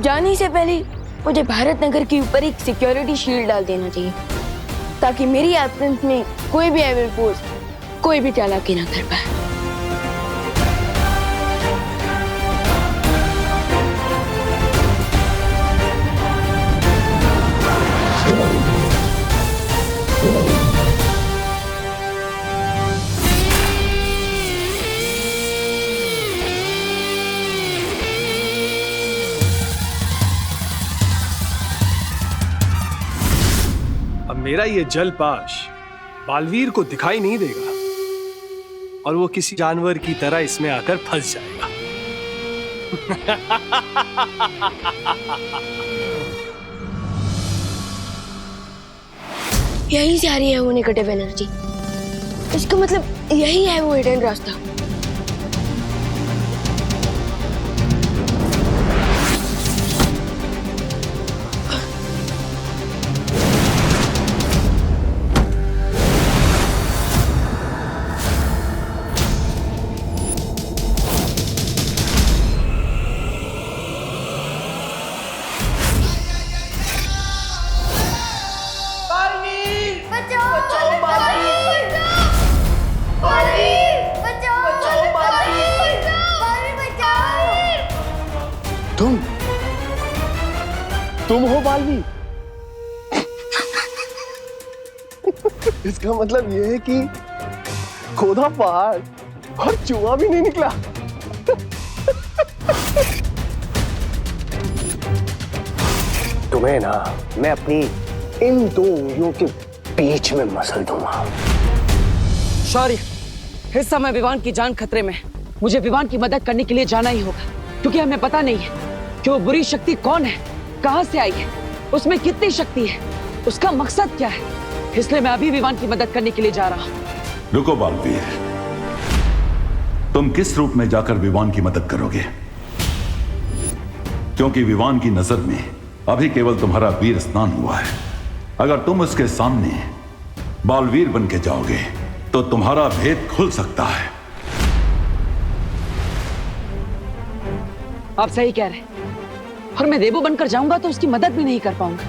जाने से पहले मुझे भारत नगर के ऊपर एक सिक्योरिटी शील्ड डाल देना चाहिए, ताकि मेरी एब्सेंस में कोई भी एविल फोर्स कोई भी चालाकी ना कर पाए। अब मेरा ये जलपाश बालवीर को दिखाई नहीं देगा और वो किसी जानवर की तरह इसमें आकर फंस जाएगा। यही से आ रही है वो नेगेटिव एनर्जी। इसका मतलब यही है वो हिडन रास्ता। तुम हो बालवीर? इसका मतलब यह है कि खोदा पहाड़ और चूहा भी नहीं निकला। तुम्हें ना मैं अपनी इन दो उंगलियों के बीच में मसल दूंगा। शौर्य, इस समय विवान की जान खतरे में। मुझे विवान की मदद करने के लिए जाना ही होगा, क्योंकि हमें पता नहीं है कि वो बुरी शक्ति कौन है, कहां से आई है, उसमें कितनी शक्ति है, उसका मकसद क्या है। इसलिए मैं अभी विवान की मदद करने के लिए जा रहा हूं। रुको बालवीर, तुम किस रूप में जाकर विवान की मदद करोगे? क्योंकि विवान की नजर में अभी केवल तुम्हारा वीर स्नान हुआ है। अगर तुम उसके सामने बालवीर बन के जाओगे तो तुम्हारा भेद खुल सकता है। आप सही कह रहे हैं, और मैं देवो बनकर जाऊंगा तो उसकी मदद भी नहीं कर पाऊंगा।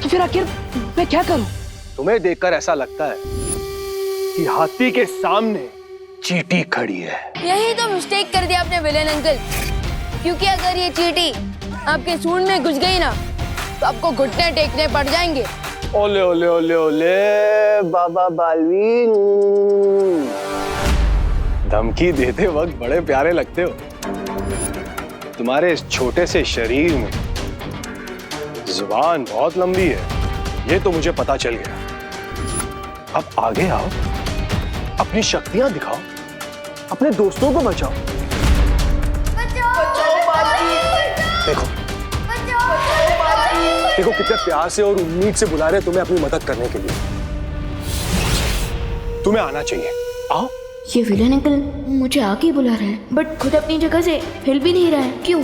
तो फिर आखिर मैं क्या करूं? तुम्हें देखकर ऐसा लगता है कि हाथी के सामने चींटी खड़ी है। यही तो मिस्टेक कर दिया आपने विलेन अंकल, क्योंकि अगर ये चींटी आपके सूंड में घुस गई ना तो आपको घुटने टेकने पड़ जाएंगे। ओले ओले ओले ओले बाबा बालवीर, धमकी देते वक्त बड़े प्यारे लगते हो। तुम्हारे इस छोटे से शरीर में जुबान बहुत लंबी है, ये तो मुझे पता चल गया। अब आगे आओ, अपनी शक्तियां दिखाओ, अपने दोस्तों को बचाओ। देखो देखो कितने प्यार से और उम्मीद से बुला रहे तुम्हें अपनी मदद करने के लिए। तुम्हें आना चाहिए, आओ। ये विलेन अंकल मुझे आके ही बुला रहे हैं, बट खुद अपनी जगह से हिल भी नहीं रहा है। क्यों?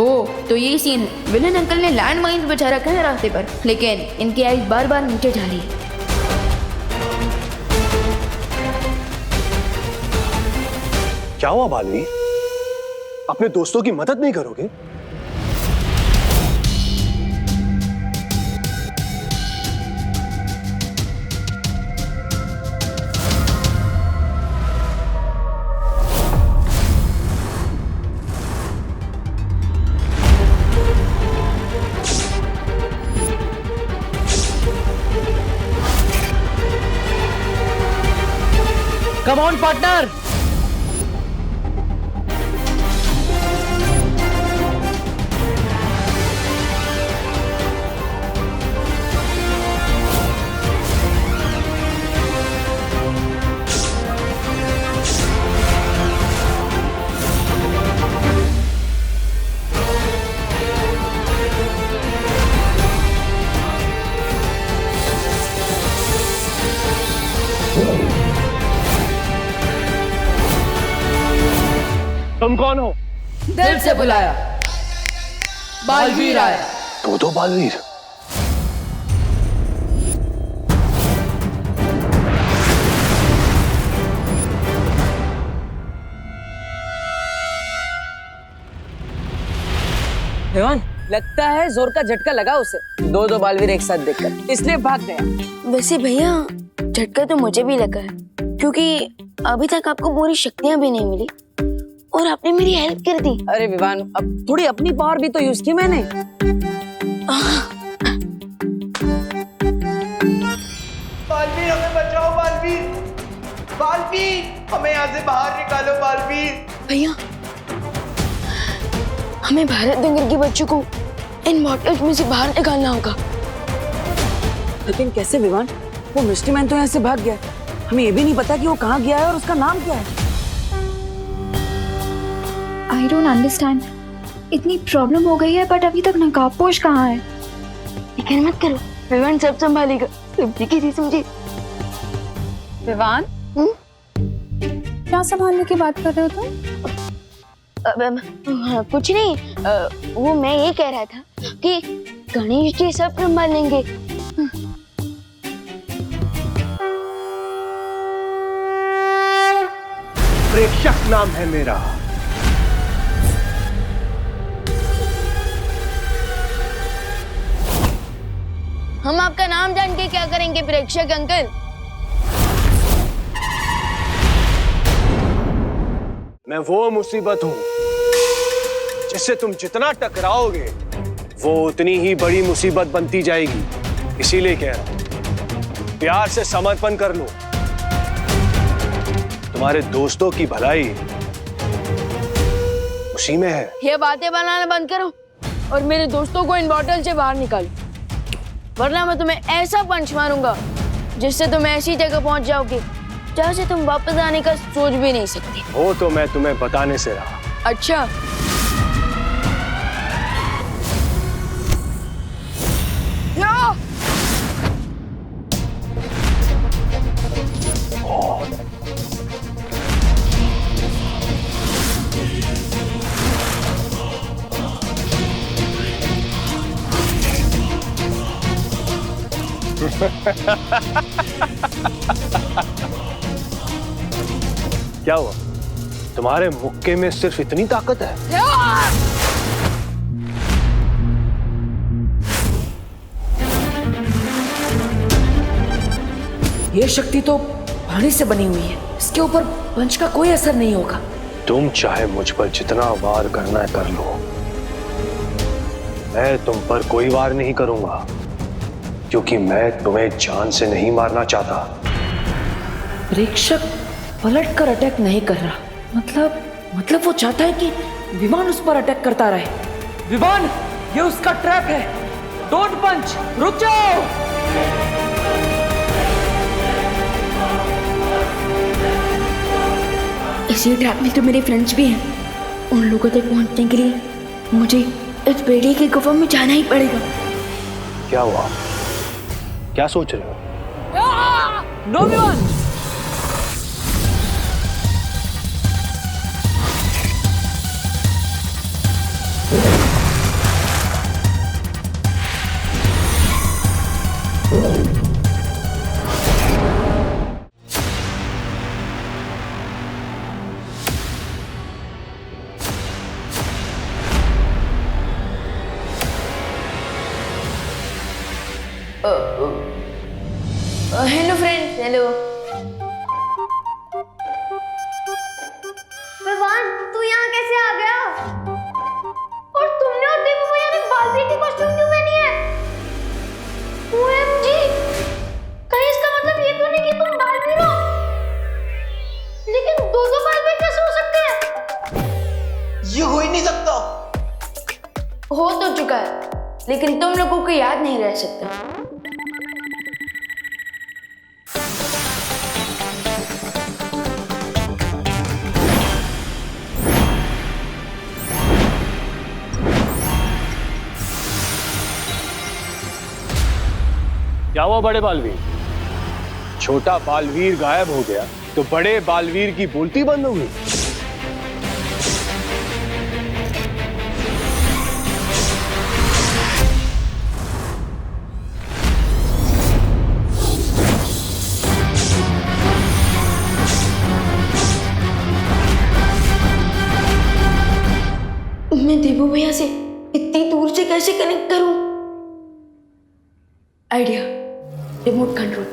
ओह, तो ये सीन विलेन अंकल ने लैंड माइन्स बिछा रखा है रास्ते पर, लेकिन इनकी आइज बार बार नीचे जा रही है। क्या हुआ बालवीर? अपने दोस्तों की मदद नहीं करोगे? Come on partner. तुम कौन हो? दिल से बुलाया, बालवीर आया। तो बालवीर, लगता है जोर का झटका लगा उसे, दो बालवीर एक साथ देखकर, इसलिए भाग गया। वैसे भैया झटका तो मुझे भी लगा है, क्योंकि अभी तक आपको पूरी शक्तियां भी नहीं मिली और आपने मेरी हेल्प कर दी। अरे विवान, अब थोड़ी अपनी पावर भी तो यूज की मैंने। बालवीर हमें बचाओ, बालवीर, बालवीर हमें यहाँ से बाहर निकालो बालवीर। भैया हमें भारत नगर के बच्चों को इन बॉटल्स में से बाहर निकालना होगा। लेकिन कैसे विवान? वो मिस्ट्री मैन तो यहाँ से भाग गया, हमें ये भी नहीं पता कि वो कहाँ गया है और उसका नाम क्या है। आई डोंट अंडरस्टैंड, इतनी प्रॉब्लम हो गई है बट अभी तक नकाबपोश कहाँ है? फिक्र मत करो, विवान सब संभालेगा। तुम देखी थी समझी। विवान, क्या संभालने की बात कर रहे हो तुम? कुछ नहीं, वो मैं ये कह रहा था कि गणेश जी सब संभाल लेंगे। प्रेक्षक नाम है मेरा। हम आपका नाम जान के क्या करेंगे प्रेक्षक अंकल? मैं वो मुसीबत हूं जिससे तुम जितना टकराओगे वो उतनी ही बड़ी मुसीबत बनती जाएगी। इसीलिए कह रहा हूं, प्यार से समर्पण कर लो। तुम्हारे दोस्तों की भलाई उसी में है। ये बातें बनाना बंद करो और मेरे दोस्तों को इन बॉटल से बाहर निकालो, वरना मैं तुम्हें ऐसा पंच मारूंगा जिससे तुम ऐसी जगह पहुंच जाओगे जहां से तुम वापस आने का सोच भी नहीं सकते। वो तो मैं तुम्हें बताने से रहा। अच्छा, क्या हुआ? तुम्हारे मुक्के में सिर्फ इतनी ताकत है? ये शक्ति तो पानी से बनी हुई है, इसके ऊपर पंच का कोई असर नहीं होगा। तुम चाहे मुझ पर जितना वार करना है कर लो, मैं तुम पर कोई वार नहीं करूंगा, क्योंकि मैं तुम्हें जान से नहीं मारना चाहता। प्रेक्षक पलट कर अटैक नहीं कर रहा, मतलब वो चाहता है कि विमान उस पर अटैक करता रहे। विमान, ये उसका ट्रैप है। डोंट पंच, रुक जाओ। इसी ट्रैप में तो मेरे फ्रेंड्स भी हैं। उन लोगों तक पहुंचने के लिए मुझे इस बेड़ी के गुफा में जाना ही पड़ेगा। क्या हुआ? क्या सोच रहे हो? नो विमान। Hello friends, hello. विवान, तू यहाँ कैसे आ गया? और तुमने और दीपू भैया ने बालवीर की कॉस्ट्यूम क्यों पहनी है? OMG! कहीं इसका मतलब ये तो नहीं कि तुम बालवीर हो? लेकिन दो बालवीर कैसे हो सकते हैं? ये हो ही नहीं सकता। हो तो चुका है, लेकिन तुम लोगों को याद नहीं रह सकता। क्या हुआ बड़े बालवीर? छोटा बालवीर गायब हो गया तो बड़े बालवीर की बोलती बंद हो गई। मैं देबू भैया से इतनी दूर से कैसे कनेक्ट करूं? Idea, remote control.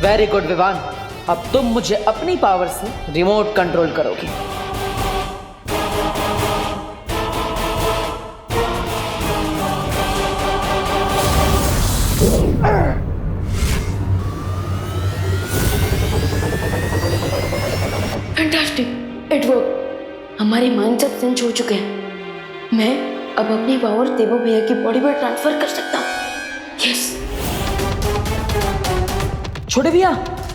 Very good Vivaan, अब तुम मुझे अपनी पावर से रिमोट कंट्रोल करोगी। Fantastic, it work. हमारे माइंड सब सिंच हो चुके हैं। मैं अब अपनी पावर देवो भैया की बॉडी में ट्रांसफर कर सकता हूँ। यस। छोटे भैया,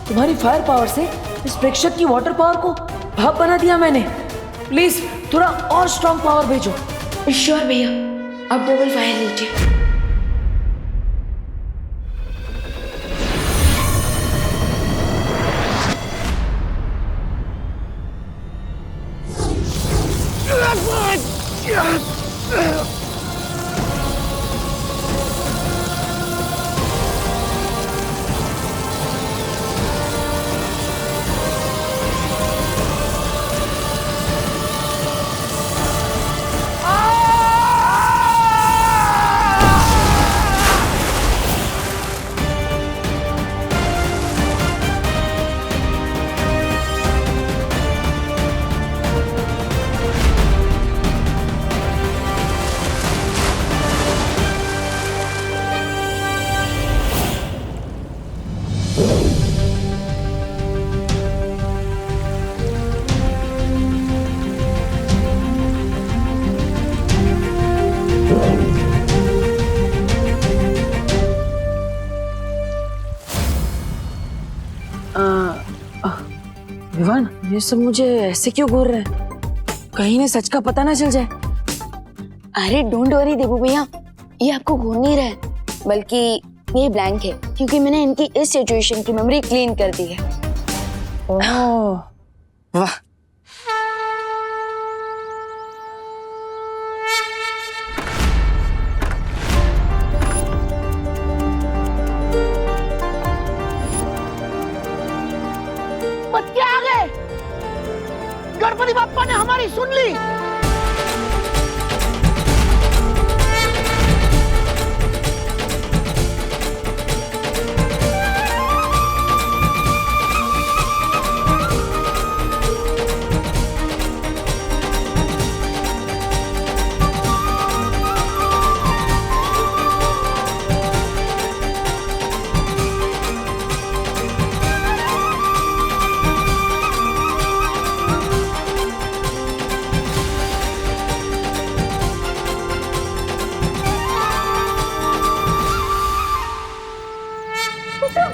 तुम्हारी फायर पावर से इस प्रेक्षक की वाटर पावर को भाप बना दिया मैंने। प्लीज थोड़ा और स्ट्रॉन्ग पावर भेजो। श्योर भैया, अब डबल फायर लीजिए। विवान, ये सब मुझे ऐसे क्यों घूर रहे हैं? कहीं इन्हें सच का पता ना चल जाए। अरे डोंट वरी देवो भैया, ये आपको घूर नहीं रहा है, बल्कि ये ब्लैंक है क्योंकि मैंने इनकी इस सिचुएशन की मेमोरी क्लीन कर दी है। ओह, वाह। बच्चे आ गए। गणपति बाप्पा ने हमारी सुन ली।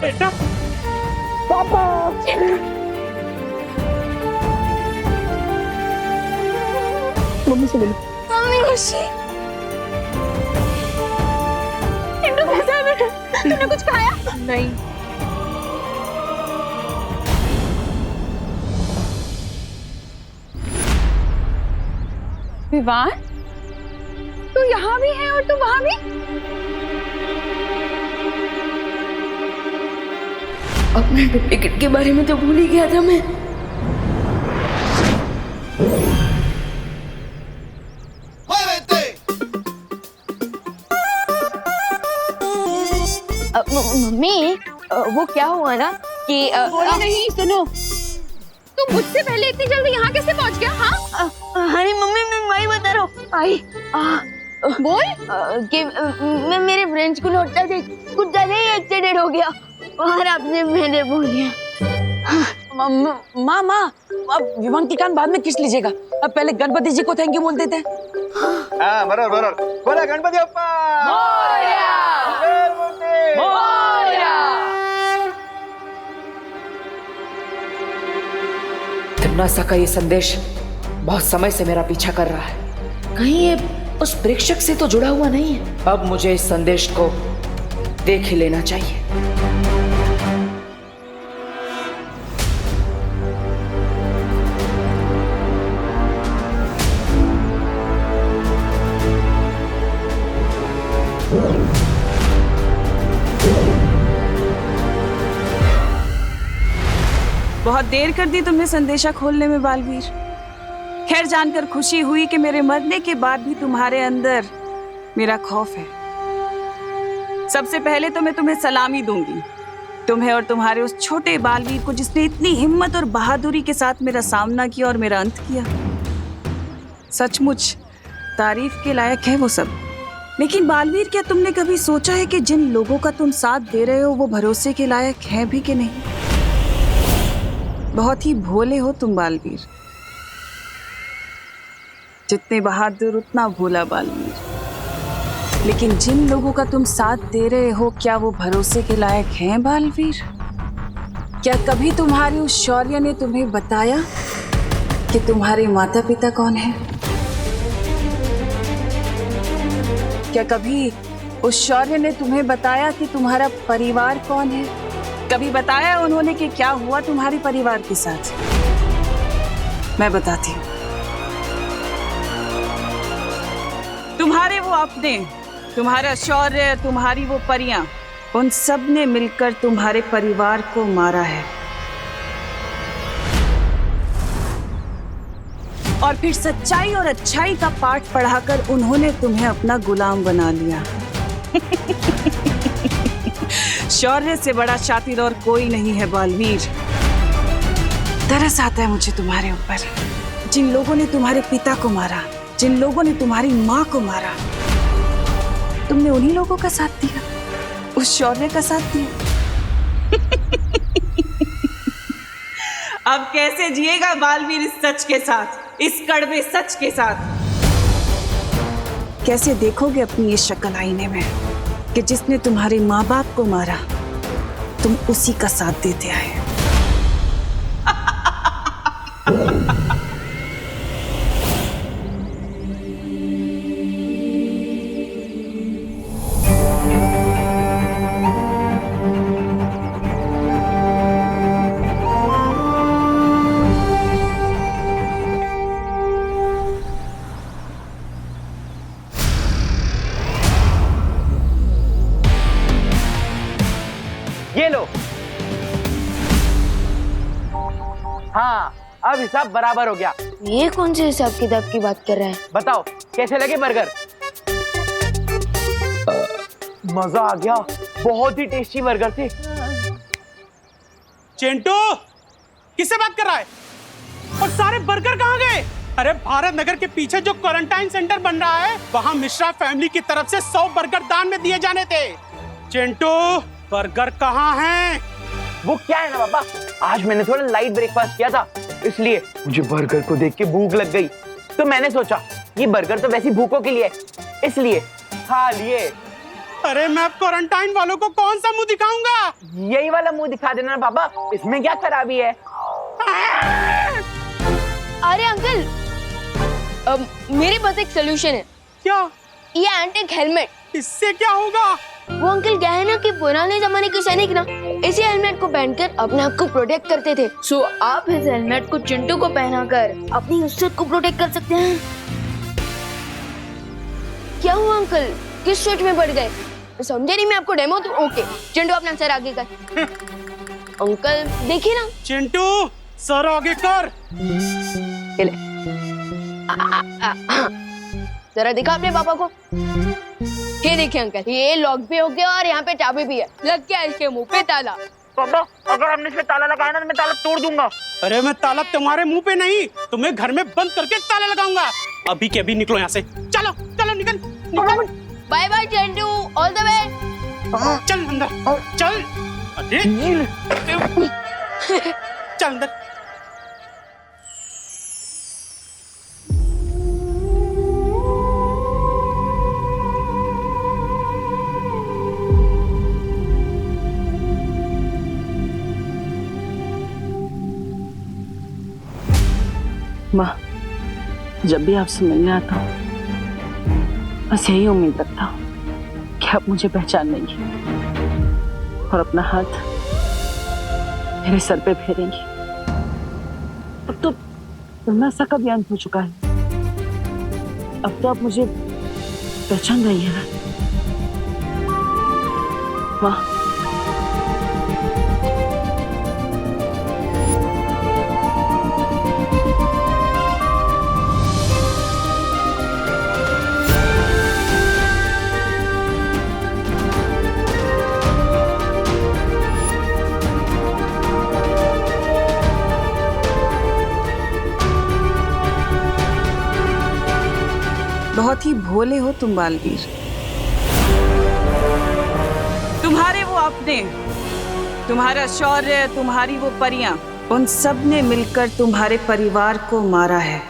बेटा, पापा। मम्मी से मिलो। मम्मी खुशी। इंदु कैसा है बेटा? तूने कुछ खाया? नहीं। विवान, तू यहाँ भी है और तू वहाँ भी? अपने डुप्लीकेट के बारे में तो भूल ही गया था मैं। मम्मी, वो क्या हुआ ना कि नहीं, सुनो, तू मुझसे पहले इतनी जल्दी यहाँ कैसे पहुँच गया? हाँ, अरे मम्मी, मैं वही बता रहा हूँ। आई बोल। कि मैं मेरे फ्रेंड्स को लौटता थे, कुछ ज्यादा ही एक्सीडेंट हो गया और आपने मैंने बोल दिया। माँ, अब विमान की कान बाद में किस लीजिएगा, अब पहले गणपति जी को थैंक यू बोल देते हैं। हाँ, बराबर। बोला गणपति बप्पा मोरया। तिम्नासा का ये संदेश बहुत समय से मेरा पीछा कर रहा है। कहीं ये उस प्रेक्षक से तो जुड़ा हुआ नहीं है। अब मुझे इस संदेश को देख ही लेना चाहिए। बहुत देर कर दी तुमने संदेशा खोलने में बालवीर। खैर, जानकर खुशी हुई कि मेरे मरने के बाद भी तुम्हारे अंदर मेरा खौफ है। सबसे पहले तो मैं तुम्हें सलामी दूंगी, तुम्हें और तुम्हारे उस छोटे बालवीर को जिसने इतनी हिम्मत और बहादुरी के साथ मेरा सामना किया और मेरा अंत किया। सचमुच तारीफ के लायक है वो सब। लेकिन बालवीर, क्या तुमने कभी सोचा है कि जिन लोगों का तुम साथ दे रहे हो वो भरोसे के लायक हैं भी कि नहीं? बहुत ही भोले हो तुम बालवीर, जितने बहादुर उतना भोला बालवीर। लेकिन जिन लोगों का तुम साथ दे रहे हो, क्या वो भरोसे के लायक हैं बालवीर? क्या कभी तुम्हारी उस शौर्य ने तुम्हें बताया कि तुम्हारे माता पिता कौन हैं? क्या कभी उस शौर्य ने तुम्हें बताया कि तुम्हारा परिवार कौन है? कभी बताया उन्होंने कि क्या हुआ तुम्हारे परिवार के साथ? मैं बताती हूँ। तुम्हारे वो अपने, तुम्हारा शौर्य, तुम्हारी वो परियां, उन सब ने मिलकर तुम्हारे परिवार को मारा है। और फिर सच्चाई और अच्छाई का पाठ पढ़ाकर उन्होंने तुम्हें अपना गुलाम बना लिया। शौर्य से बड़ा शातिर और कोई नहीं है बालवीर। तरस आता है मुझे तुम्हारे ऊपर। जिन लोगों ने तुम्हारे पिता को मारा, जिन लोगों ने तुम्हारी माँ को मारा, तुमने उन्हीं लोगों का साथ दिया, उस शौर्य का साथ दिया। अब कैसे जिएगा बालवीर इस सच के साथ, इस कड़वे सच के साथ? कैसे देखोगे अपनी ये शक्ल आईने में कि जिसने तुम्हारे माँ बाप को मारा, तुम उसी का साथ देते आए? ये लो। हाँ, अब हिसाब बराबर हो गया। ये कौन से हिसाब किताब की बात कर रहे हैं? बताओ कैसे लगे बर्गर? मजा आ गया, बहुत ही टेस्टी बर्गर थे। चिंटू, किससे बात कर रहा है? और सारे बर्गर कहाँ गए? अरे भारत नगर के पीछे जो क्वारंटाइन सेंटर बन रहा है, वहाँ मिश्रा फैमिली की तरफ से 100 बर्गर दान में दिए जाने थे। चिंटू, बर्गर कहाँ हैं? वो क्या है ना पापा, आज मैंने थोड़ा लाइट ब्रेकफास्ट किया था, इसलिए मुझे बर्गर को देख के भूख लग गई। तो मैंने सोचा ये बर्गर तो वैसी भूखों के लिए, इसलिए खा लिए। अरे मैं क्वारंटाइन वालों को कौन सा मुंह दिखाऊंगा? यही वाला मुंह दिखा देना ना पापा, इसमें क्या खराबी है? अरे अंकल, मेरे पास एक सोल्यूशन है। क्या? ये एंटिक हेलमेट। इससे क्या होगा? वो अंकल क्या है ना कि पुराने जमाने के सैनिक ना इसी हेलमेट को पहनकर अपने आप को प्रोटेक्ट करते थे। सो आप इस हेलमेट को चिंटू को पहनाकर अपनी इज्जत को प्रोटेक्ट कर सकते हैं। क्या हुआ अंकल, किस सोच में पड़ गए? समझे नहीं मैं आपको डेमो दूं? ओके चिंटू अपना सर आगे कर। अंकल देखिए ना। चिंटू सर आगे कर। जरा दिखा अपने पापा को। ये देखिए अंकल, ये लॉक भी हो गया और यहाँ पे चाबी भी है। लग गया इसके मुंह पे ताला। पापा अगर हमने इसमें ताला लगाया ना तो मैं ताला तोड़ दूंगा। अरे मैं ताला तुम्हारे मुंह पे नहीं, तुम्हें घर में बंद करके ताला लगाऊंगा। अभी के अभी निकलो यहाँ से। चलो चलो निकल निकल। Bye bye Chintu, all the way. चल अंदर चल। अरे चल अंदर। माँ, जब भी आपसे मिलने आता हूँ बस यही उम्मीद रखता हूँ कि आप मुझे पहचान लेंगी और अपना हाथ मेरे सर पे फेरेंगी। अब तो तमाशा का भी अंत हो चुका है। अब तो आप मुझे पहचान रही हैं ना? माँ। बहुत ही भोले हो तुम बालवीर। तुम्हारे वो अपने, तुम्हारा शौर्य, तुम्हारी वो परियां, उन सब ने मिलकर तुम्हारे परिवार को मारा है।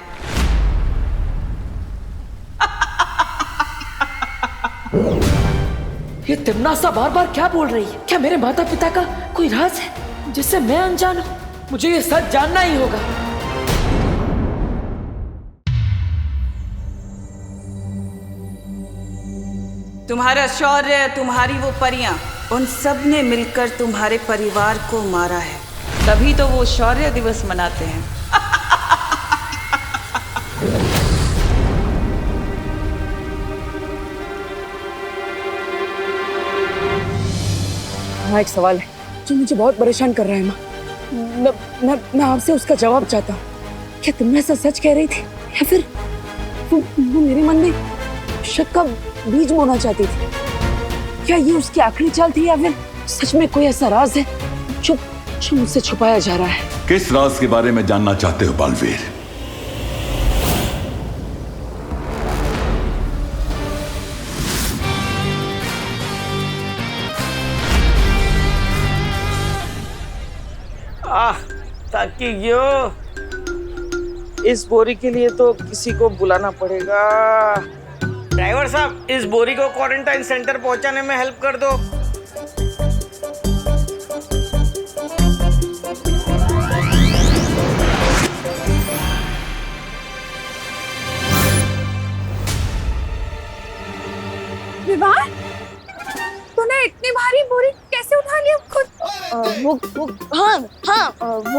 ये तिमनासा बार बार क्या बोल रही है? क्या मेरे माता पिता का कोई राज है जिससे मैं अनजान हूँ? मुझे ये सच जानना ही होगा। तुम्हारा शौर्य, तुम्हारी वो परियां, उन सब ने मिलकर तुम्हारे परिवार को मारा है। तभी तो वो शौर्य दिवस मनाते हैं। हाँ, एक सवाल है जो मुझे बहुत परेशान कर रहा है माँ। मैं आपसे उसका जवाब चाहता हूँ। क्या तुमने ऐसा सच कह रही थी या फिर वो मेरे मन में शक का बीज बोना चाहती थी? क्या ये उसकी आखिरी चाल थी या फिर सच में कोई ऐसा राज है जो मुझसे छुपाया जा रहा है? किस राज के बारे में जानना चाहते हो बालवीर? ताकि इस बोरी के लिए तो किसी को बुलाना पड़ेगा। ड्राइवर साहब, इस बोरी को क्वारंटाइन सेंटर पहुंचाने में हेल्प कर दो। विवाह, तूने इतनी भारी बोरी कैसे उठा लिया खुद? वो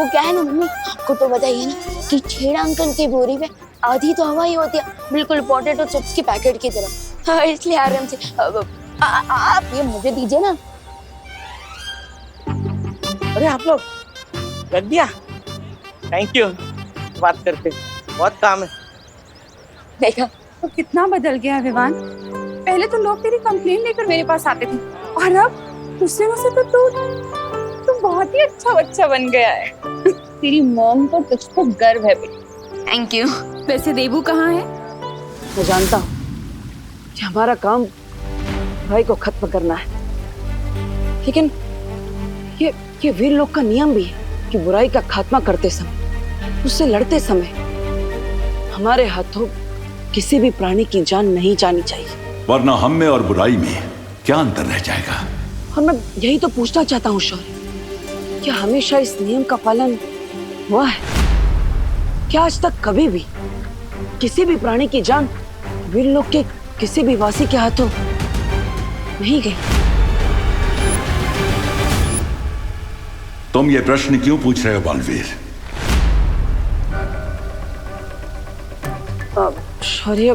क्या है ना मम्मी, आपको तो बताइए ना कि छेड़ा अंकल की बोरी में आधी तो हवा ही होती है, बिल्कुल पोटैटो चिप्स की पैकेट की तरह। हाँ, इसलिए आराम से आप ये मुझे दीजिए ना। अरे आप लोग रख दिया, थैंक यू। बात करते बहुत काम है। देखा तो कितना बदल गया है विवान। पहले तो लोग तेरी कंप्लेन लेकर मेरे पास आते थे और अब दूसरे में से तो तू बहुत ही अच्छा बच्चा बन गया है। तेरी मॉम को तुझ पर गर्व है बेटी। Thank you. वैसे देबू कहाँ है? मैं जानता हूँ कि हमारा काम भाई को खत्म करना है, लेकिन ये वीर लोग का नियम भी है कि बुराई का खात्मा करते समय, उससे लड़ते समय हमारे हाथों किसी भी प्राणी की जान नहीं जानी चाहिए, वरना हम में और बुराई में क्या अंतर रह जाएगा? और मैं यही तो पूछना चाहता हूँ शौर्य, क्या हमेशा इस नियम का पालन हुआ है? क्या आज तक कभी भी किसी भी प्राणी की जान वीर लोग के किसी भी वासी के हाथों नहीं गई? तुम ये प्रश्न क्यों पूछ रहे हो बालवीर? शौर्य,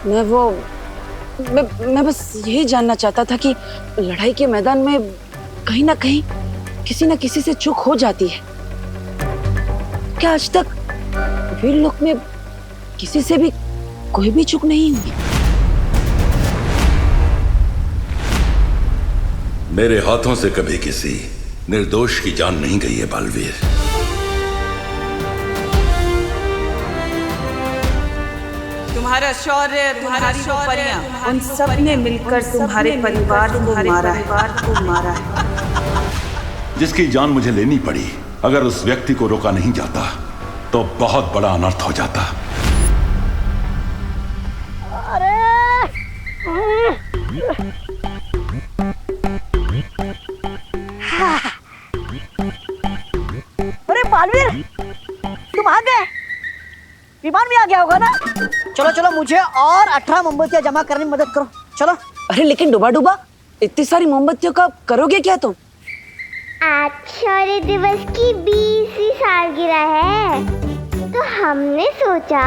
मैं बस यही जानना चाहता था कि लड़ाई के मैदान में कहीं ना कहीं किसी न किसी से चूक हो जाती है। क्या आज तक वीर लोक में किसी से भी कोई भी चूक नहीं हुई? मेरे हाथों से कभी किसी निर्दोष की जान नहीं गई है बालवीर। तुम्हारा शौर्य, तुम्हारी परियां, उन सब ने मिलकर तुम्हारे परिवार को मारा है। जिसकी जान मुझे लेनी पड़ी, अगर उस व्यक्ति को रोका नहीं जाता तो बहुत बड़ा अनर्थ हो जाता। अरे बालवीर, तुम आ गए? विमान भी आ गया होगा ना? चलो चलो, मुझे और 18 मोमबत्तियां जमा करने में मदद करो। चलो। अरे लेकिन डुबा इतनी सारी मोमबत्तियों का करोगे क्या तुम? आज शौर्य दिवस की 20वीं सालगिरह है, तो हमने सोचा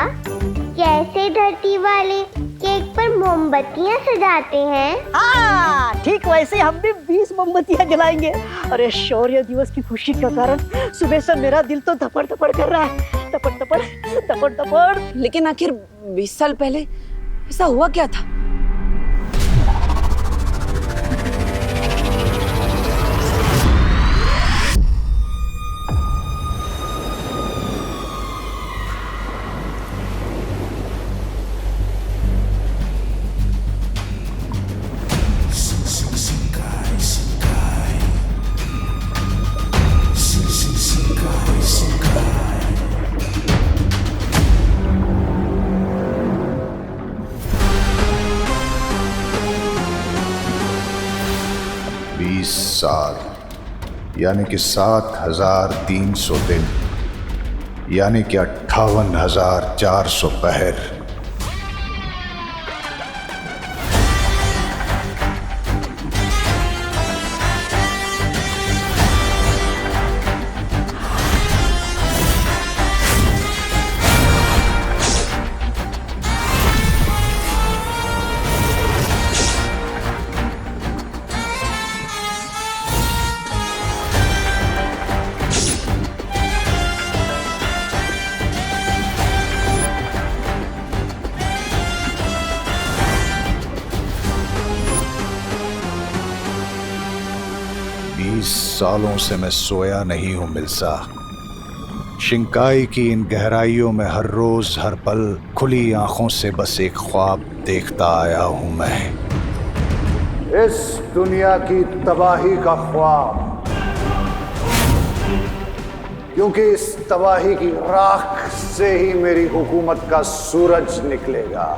कैसे धरती वाले केक पर मोमबत्तियां सजाते हैं। हाँ, ठीक वैसे हम भी 20 मोमबत्तियां जलाएंगे। अरे शौर्य दिवस की खुशी के कारण सुबह से मेरा दिल तो धपड़ धपड़ कर रहा है, धपड़ धपड़ धपड़ धपड़। लेकिन आखिर 20 साल पहले ऐसा हुआ क्या था? साल यानी कि 7,300 दिन, यानी कि 58,400 पहर। सालों से मैं सोया नहीं हूं मिल्सा। शिंकाई की इन गहराइयों में हर रोज हर पल खुली आंखों से बस एक ख्वाब देखता आया हूं मैं, इस दुनिया की तबाही का ख्वाब, क्योंकि इस तबाही की राख से ही मेरी हुकूमत का सूरज निकलेगा।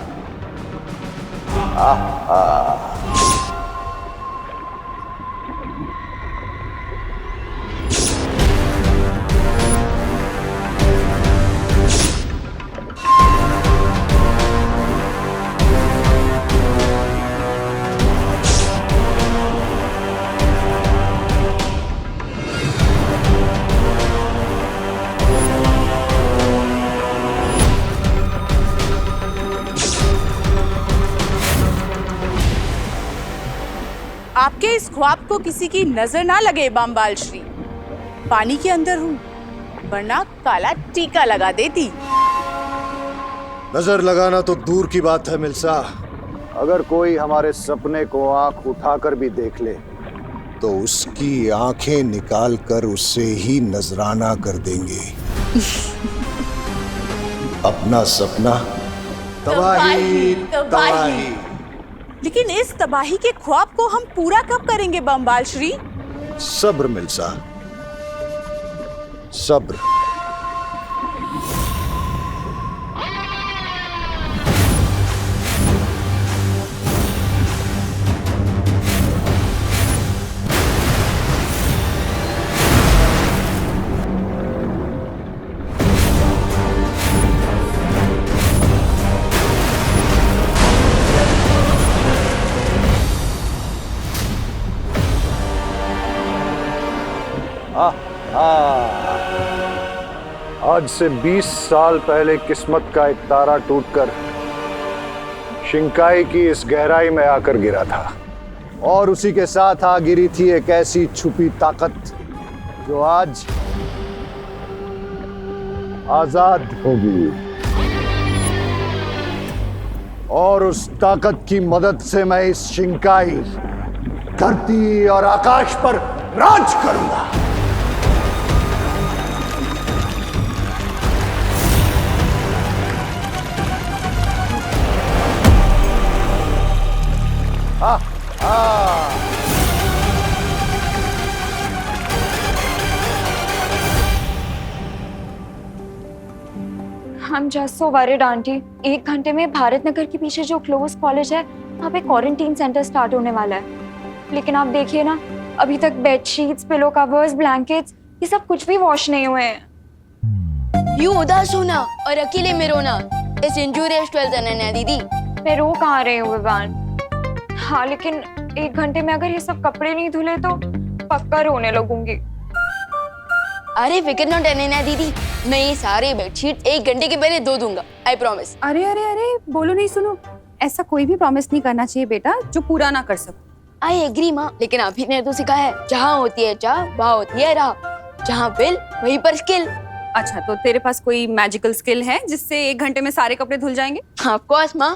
आपके इस ख्वाब को किसी की नजर ना लगे बामबाल श्री। पानी के अंदर हूँ, वरना काला टीका लगा देती। नजर लगाना तो दूर की बात है मिल्सा, अगर कोई हमारे सपने को आंख उठाकर भी देख ले तो उसकी आंखें निकालकर उसे ही नजराना कर देंगे। अपना सपना तबाही तबाही। लेकिन इस तबाही के ख्वाब को हम पूरा कब करेंगे बामबाल श्री? सब्र मिल्सा, सब्र। आज से 20 साल पहले किस्मत का एक तारा टूटकर शिंकाई की इस गहराई में आकर गिरा था, और उसी के साथ आ गिरी थी एक ऐसी छुपी ताकत जो आज आजाद होगी। और उस ताकत की मदद से मैं इस शिंकाई, धरती और आकाश पर राज करूंगा। I'm just so worried, aunty. 1 घंटे में भारत नगर के पीछे जो क्लोज कॉलेज है वहाँ पे क्वारंटीन सेंटर स्टार्ट होने वाला है। लेकिन आप देखिए ना, अभी तक बेडशीट्स, पिलो कवर्स, ब्लैंकेट्स, ये सब कुछ भी वॉश नहीं हुए हैं। यूं उदास होना और अकेले में रोना इस इंजूरियस 12th अनन्या दीदी। मैं रो कहाँ रही हूँ विवान? हाँ, लेकिन 1 घंटे में अगर ये सब कपड़े नहीं धुले तो पक्का रोने लगूंगी। अरे फिक्र नॉट अनन्या दीदी, मैं ये सारे बेडशीट 1 घंटे के पहले धो दूंगा, आई प्रॉमिस। अरे अरे अरे, बोलो नहीं सुनो, ऐसा कोई भी प्रॉमिस नहीं करना चाहिए बेटा जो पूरा ना कर सको। आई एग्री माँ, लेकिन अभी ने तो सिखाया है, जहाँ होती है चाह वहाँ होती है राह, जहाँ बिल वहीं पर स्किल। अच्छा, तो तेरे पास कोई मैजिकल स्किल है जिससे 1 घंटे में सारे कपड़े धुल जाएंगे? ऑफ कोर्स माँ।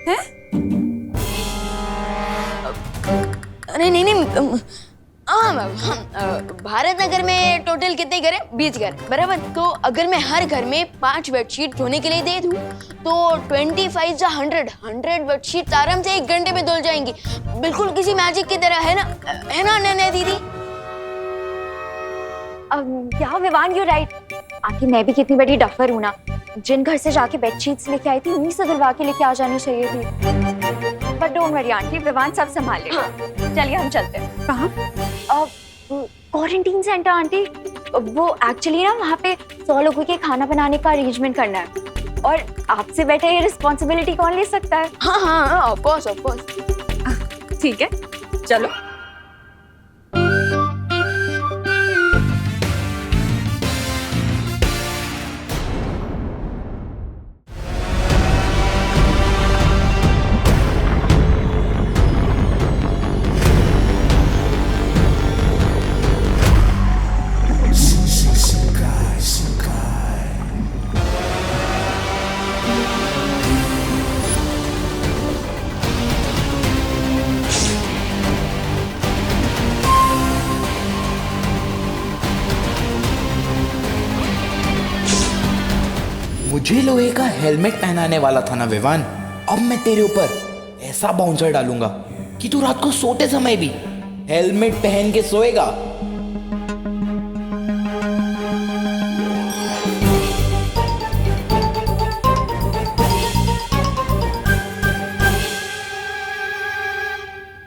है? अरे नहीं, हाँ भारत नगर में टोटल कितने घर हैं? 20 घर, बराबर। तो अगर मैं हर घर में 5 बेडशीट धोने के लिए दे दूं तो 25 या 100 बेडशीट आराम से 1 घंटे में धुल जाएंगी। बिल्कुल किसी मैजिक की तरह, है ना नैना दीदी? या विवान, यू राइट। आखिर मैं भी कितनी बड़ी डफर हूँ ना, जिन घर से जाके बेडशीट्स लेके आई थी उन्हीं से धुलवा के लेके आ जानी चाहिए थी। But don't worry aunty, Vivaan सब संभाल लेगा। चलिए हम चलते हैं। कहाँ? Quarantine centre aunty. वो एक्चुअली ना वहाँ पे 100 लोगों के खाना बनाने का अरेंजमेंट करना है, और आपसे बेटर ये रिस्पॉन्सिबिलिटी कौन ले सकता है? हाँ, ऑफ कोर्स। ठीक है, चलो। मुझे लोहे का हेलमेट पहनाने वाला था ना विवान। अब मैं तेरे ऊपर ऐसा बाउंसर डालूंगा कि तू रात को सोते समय भी हेलमेट पहन के सोएगा।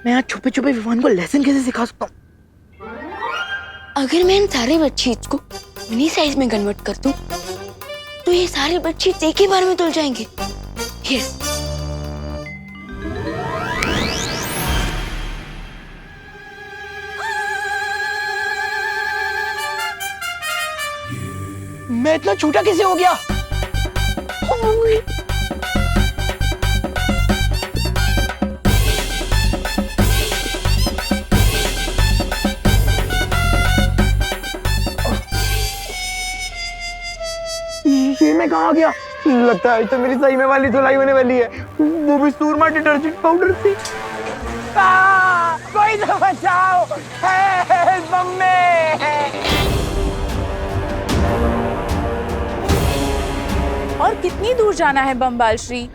मैं आज छुपे छुपे विवान को लेसन कैसे सिखा सकता हूँ? अगर मैं इन सारे बेडशीट्स को मिनी साइज में कन्वर्ट कर दूं तो ये सारे बेडशीट्स एक ही बार में धुल जाएंगे। यस। मैं इतना छोटा कैसे हो गया? ये मैं कहाँ गया? लगता है तो मेरी सही में वाली धुलाई होने वाली है, वो भी सूरमा डिटर्जेंट पाउडर से। कोई तो बचाओ, हेल्प मम्मी। और कितनी दूर जाना है बमबाल श्री?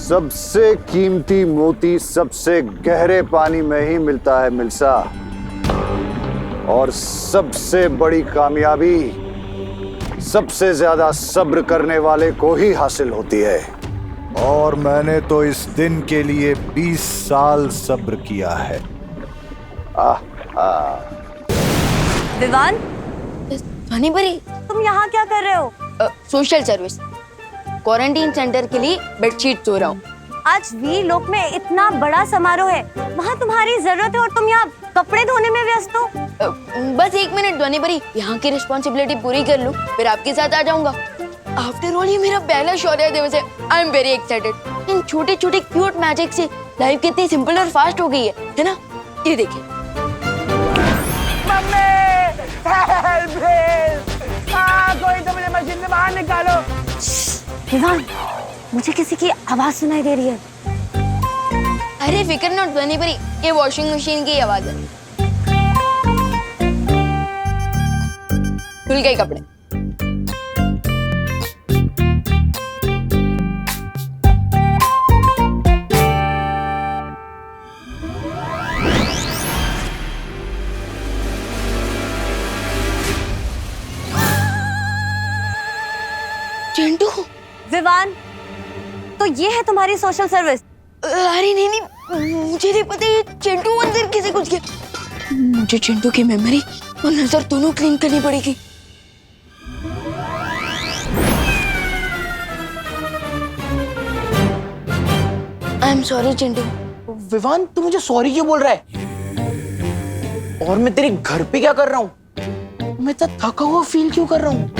सबसे कीमती मोती सबसे गहरे पानी में ही मिलता है मिल्सा, और सबसे बड़ी कामयाबी सबसे ज्यादा सब्र करने वाले को ही हासिल होती है। और मैंने तो इस दिन के लिए 20 साल सब्र किया है। विवान, ध्वनि परी, तुम यहाँ क्या कर रहे हो? सोशल सर्विस, क्वारंटीन सेंटर के लिए बेडशीट धो रहा हूँ। आज वीर लोक में इतना बड़ा समारोह है, वहाँ तुम्हारी जरूरत है और तुम यहाँ कपड़े धोने में व्यस्त हो। बस 1 मिनट ध्वनि परी, यहाँ की रिस्पॉन्सिबिलिटी पूरी कर लूँ, फिर आपके साथ आ जाऊंगा। आफ्टर ऑल ये मेरा पहला शौर्य दिवस है। I am very excited. इन छोटे छोटे क्यूट मैजिक से लाइफ कितनी सिंपल और फास्ट हो गई है ना? ये देखिए। कोई तो मुझे मशीन से बाहर निकालो। विवान, मुझे किसी की आवाज सुनाई दे रही है। अरे फिक्र नॉट ध्वनि परी, ये वॉशिंग मशीन की आवाज है। धुल गए कपड़े। चिंटू। विवान, तो ये है तुम्हारी सोशल सर्विस? अरे नहीं, मुझे नहीं पता ये चिंटू अंदर किसे कुछ किया। मुझे चिंटू की मेमोरी और नजर दोनों क्लीन करनी पड़ेगी। I am sorry Chintu. Vivaan, तू मुझे सॉरी क्यों बोल रहा है? और मैं तेरे घर पे क्या कर रहा हूँ? मैं इतना थका हुआ फील क्यों कर रहा हूँ?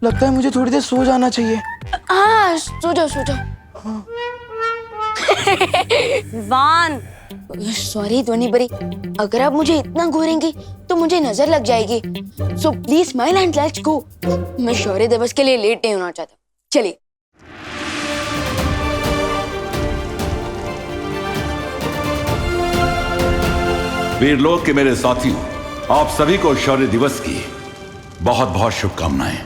लगता है मुझे थोड़ी देर सो जाना चाहिए। हाँ, सो जाओ। विवान, सॉरी ध्वनि बरी, अगर आप मुझे इतना घूरेंगी तो मुझे नजर लग जाएगी। So please smile and let's go. मैं शौर्य दिवस के लिए लेट नहीं होना चाहता। चलिए। वीरलोक के मेरे साथियों, आप सभी को शौर्य दिवस की बहुत बहुत शुभकामनाएं।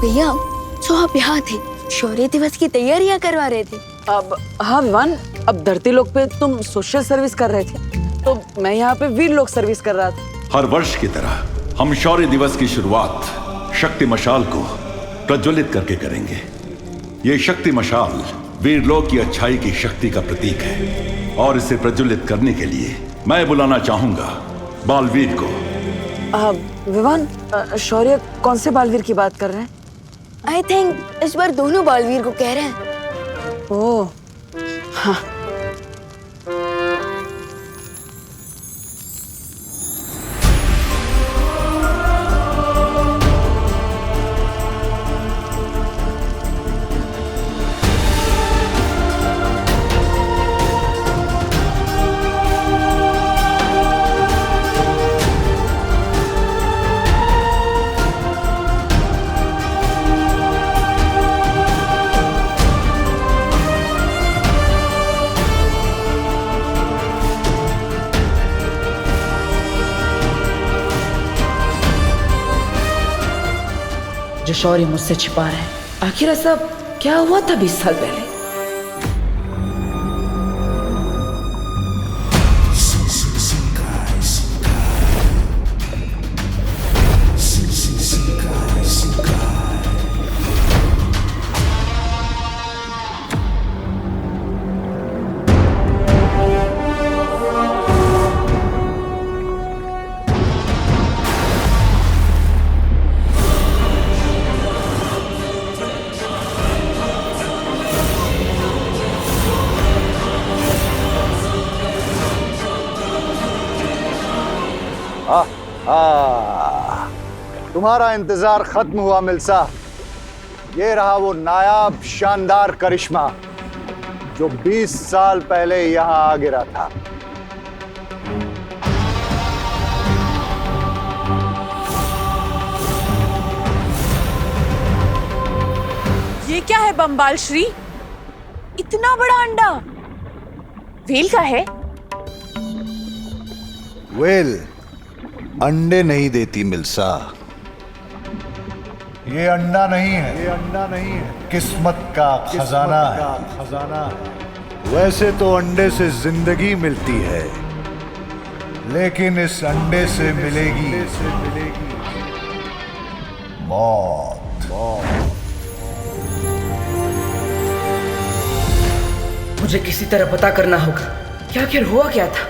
भैया, तो आप यहाँ थे, शौर्य दिवस की तैयारियां करवा रहे थे। अब हाँ विवान, अब धरती लोक पे तुम सोशल सर्विस कर रहे थे, तो मैं यहाँ पे वीर लोक सर्विस कर रहा था। हर वर्ष की तरह हम शौर्य दिवस की शुरुआत शक्ति मशाल को प्रज्वलित करके करेंगे। ये शक्ति मशाल वीरलोक की अच्छाई की शक्ति का प्रतीक है और इसे प्रज्वलित करने के लिए मैं बुलाना चाहूंगा बालवीर को। विवान, शौर्य कौन से बालवीर की बात कर रहे हैं? आई थिंक इस बार दोनों बालवीर को कह रहे हैं। ओह हाँ। जो शौर्य मुझसे छिपा रहे हैं, आखिर ऐसा क्या हुआ था 20 साल पहले? तुम्हारा इंतजार खत्म हुआ मिल्सा। ये रहा वो नायाब शानदार करिश्मा जो 20 साल पहले यहां आ गिरा था। ये क्या है बम्बाल श्री? इतना बड़ा अंडा वेल का है? वेल अंडे नहीं देती मिल्सा। ये अंडा नहीं है, ये अंडा नहीं है, किस्मत का खजाना है। वैसे तो अंडे से जिंदगी मिलती है, लेकिन इस अंडे से मिलेगी मौत। मुझे किसी तरह पता करना होगा कि आखिर हुआ क्या था,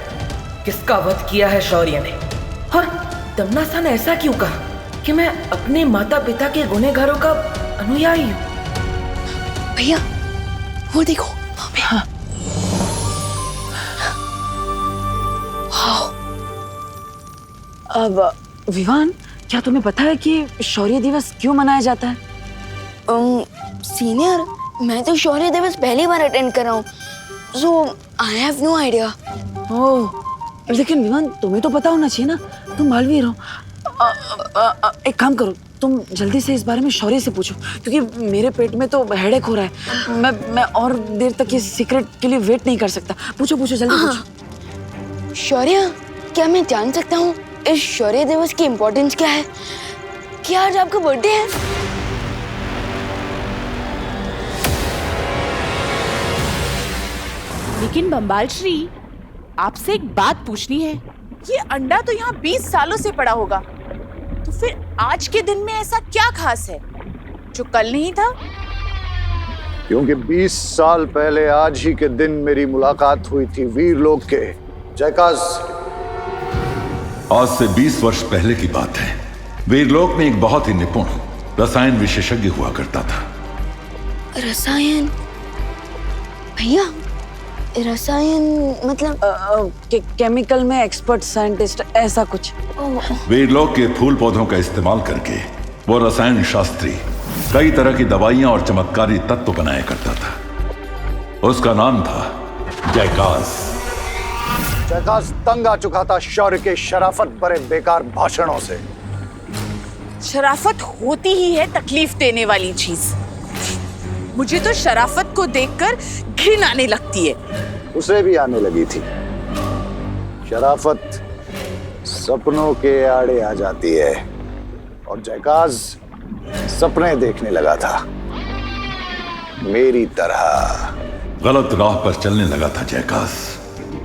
किसका वध किया है शौर्य ने, और दमनासा ने ऐसा क्यों कहा कि मैं अपने माता पिता के गुनहगारों का अनुयायी हूँ। भैया, वो देखो। हाँ। अब विवान, क्या तुम्हें पता है कि शौर्य दिवस क्यों मनाया जाता है? सीनियर, मैं तो शौर्य दिवस पहली बार अटेंड कर रहा हूँ, सो आई हैव नो आइडिया। ओह, लेकिन विवान तुम्हें तो पता होना चाहिए ना, तुम बालवीर हो। एक काम करो, तुम जल्दी से इस बारे में शौर्य से पूछो, क्योंकि मेरे पेट में तो हेडेक हो रहा है। मैं और देर तक ये सीक्रेट के लिए वेट नहीं कर सकता। पूछो जल्दी पूछो। शौर्य, क्या मैं जान सकता हूँ इस शौर्य दिवस की इम्पोर्टेंस क्या है? क्या आज आपका बर्थडे है? लेकिन बम्बाल श्री, आपसे एक बात पूछनी है। ये अंडा तो यहाँ 20 सालों से पड़ा होगा, तो फिर आज के दिन में ऐसा क्या खास है जो कल नहीं था? क्योंकि 20 साल पहले आज ही के दिन मेरी मुलाकात हुई थी वीरलोक के जयकाज। आज से 20 वर्ष पहले की बात है। वीरलोक में एक बहुत ही निपुण रसायन विशेषज्ञ हुआ करता था। रसायन? भैया, रसायन मतलब केमिकल में एक्सपर्ट साइंटिस्ट, ऐसा कुछ। वीरलोक के फूल पौधों का इस्तेमाल करके वो रसायन शास्त्री कई तरह की दवाइयां और चमत्कारी तत्व बनाया करता था। उसका नाम था जयकास। जयकास तंग आ चुका था शौर्य के शराफत भरे बेकार भाषणों से। शराफत होती ही है तकलीफ देने वाली चीज। मुझे तो शराफत को देखकर घिन आने लगती है। उसे भी आने लगी थी। शराफत सपनों के आड़े आ जाती है और जयकास सपने देखने लगा था, मेरी तरह। गलत राह पर चलने लगा था जयकास।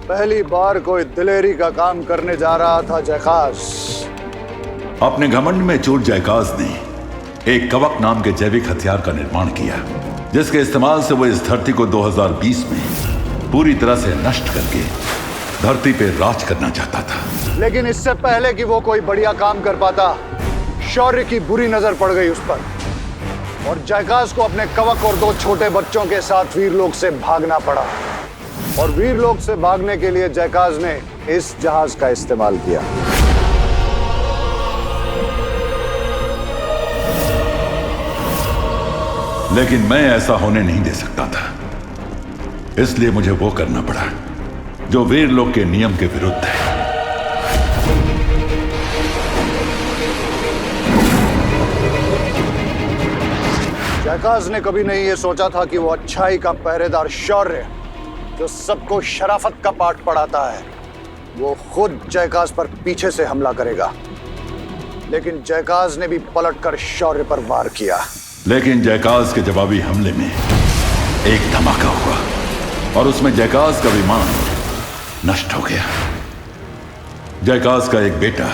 पहली बार कोई दिलेरी का काम करने जा रहा था जयकास। अपने घमंड में चूर जयकास ने एक कवक नाम के जैविक हथियार का निर्माण किया, जिसके इस्तेमाल से वो इस धरती को 2020 में पूरी तरह से नष्ट करके धरती पे राज करना चाहता था। लेकिन इससे पहले कि वो कोई बढ़िया काम कर पाता, शौर्य की बुरी नजर पड़ गई उस पर और जयकास को अपने कवक और 2 छोटे बच्चों के साथ वीरलोक से भागना पड़ा। और वीरलोक से भागने के लिए जयकास ने इस जहाज का इस्तेमाल किया। लेकिन मैं ऐसा होने नहीं दे सकता था, इसलिए मुझे वो करना पड़ा जो वीरलोक के नियम के विरुद्ध है। जयकास ने कभी नहीं ये सोचा था कि वो अच्छाई का पहरेदार शौर्य, जो सबको शराफत का पाठ पढ़ाता है, वो खुद जयकास पर पीछे से हमला करेगा। लेकिन जयकास ने भी पलटकर शौर्य पर वार किया। लेकिन जयकास के जवाबी हमले में एक धमाका हुआ और उसमें जयकास का विमान नष्ट हो गया। जयकास का एक बेटा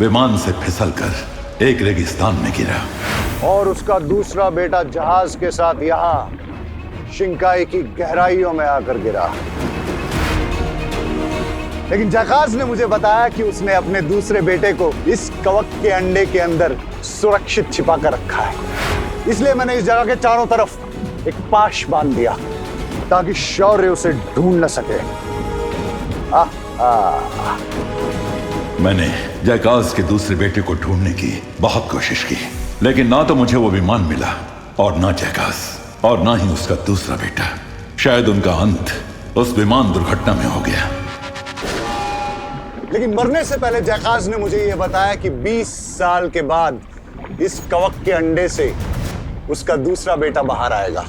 विमान से फिसलकर एक रेगिस्तान में गिरा और उसका दूसरा बेटा जहाज के साथ यहां शिंकाई की गहराइयों में आकर गिरा। लेकिन जयकास ने मुझे बताया कि उसने अपने दूसरे बेटे को इस कवक के अंडे के अंदर सुरक्षित छिपा कर रखा है। इसलिए मैंने इस जगह के चारों तरफ एक पाश बांध दिया ताकि शौर्य उसे ढूंढ न सके। मैंने जयकास के दूसरे बेटे को ढूंढने की बहुत कोशिश की, लेकिन ना तो मुझे वो विमान मिला और ना जयकास और ना ही उसका दूसरा बेटा। शायद उनका अंत उस विमान दुर्घटना में हो गया। लेकिन मरने से पहले जयकास ने मुझे यह बताया कि 20 साल के बाद इस कवक के अंडे से उसका दूसरा बेटा बाहर आएगा,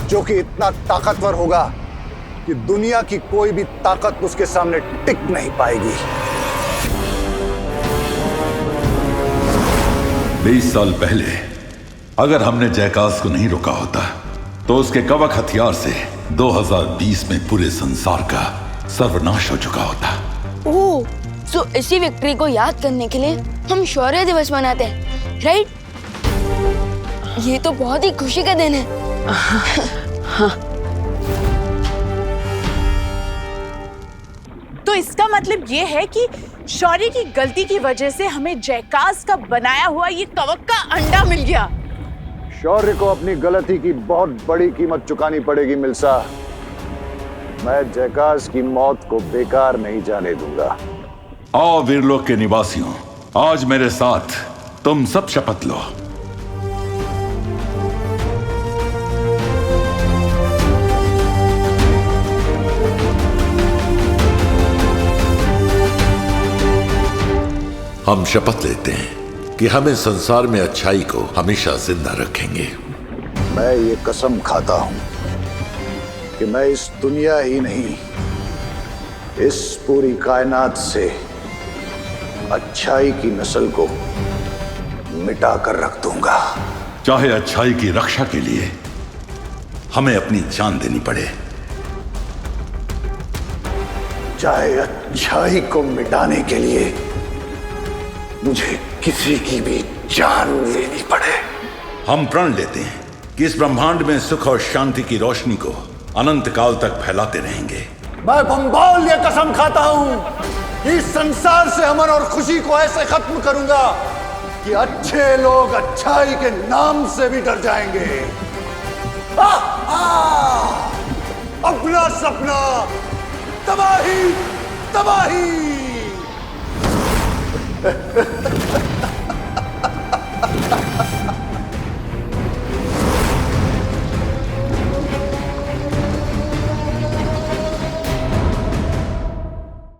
जो कि इतना ताकतवर होगा कि दुनिया की कोई भी ताकत उसके सामने टिक नहीं पाएगी। 20 साल पहले अगर हमने जयकास को नहीं रोका होता तो उसके कवक हथियार से 2020 में पूरे संसार का सर्वनाश हो चुका होता। ओह, सो इसी विक्ट्री को याद करने के लिए हम शौर्य दिवस मनाते हैं, राइट? ये तो बहुत ही खुशी का दिन है। हाँ। तो इसका मतलब ये है कि शौर्य की गलती की वजह से हमें जयकास का बनाया हुआ ये कवक का अंडा मिल गया। शौर्य को अपनी गलती की बहुत बड़ी कीमत चुकानी पड़ेगी मिल्सा। मैं जयकास की मौत को बेकार नहीं जाने दूंगा। आओ वीरलोक के निवासियों, आज मेरे साथ तुम सब शपथ लो। हम शपथ लेते हैं कि हम इस संसार में अच्छाई को हमेशा जिंदा रखेंगे। मैं ये कसम खाता हूं कि मैं इस दुनिया ही नहीं, इस पूरी कायनात से अच्छाई की नस्ल को मिटा कर रख दूंगा। चाहे अच्छाई की रक्षा के लिए हमें अपनी जान देनी पड़े, चाहे अच्छाई को मिटाने के लिए मुझे किसी की भी जान लेनी पड़े। हम प्रण लेते हैं कि इस ब्रह्मांड में सुख और शांति की रोशनी को अनंत काल तक फैलाते रहेंगे। मैं बम्बाल ये कसम खाता हूं कि इस संसार से अमन और खुशी को ऐसे खत्म करूंगा कि अच्छे लोग अच्छाई के नाम से भी डर जाएंगे। अपना सपना तबाही तबाही।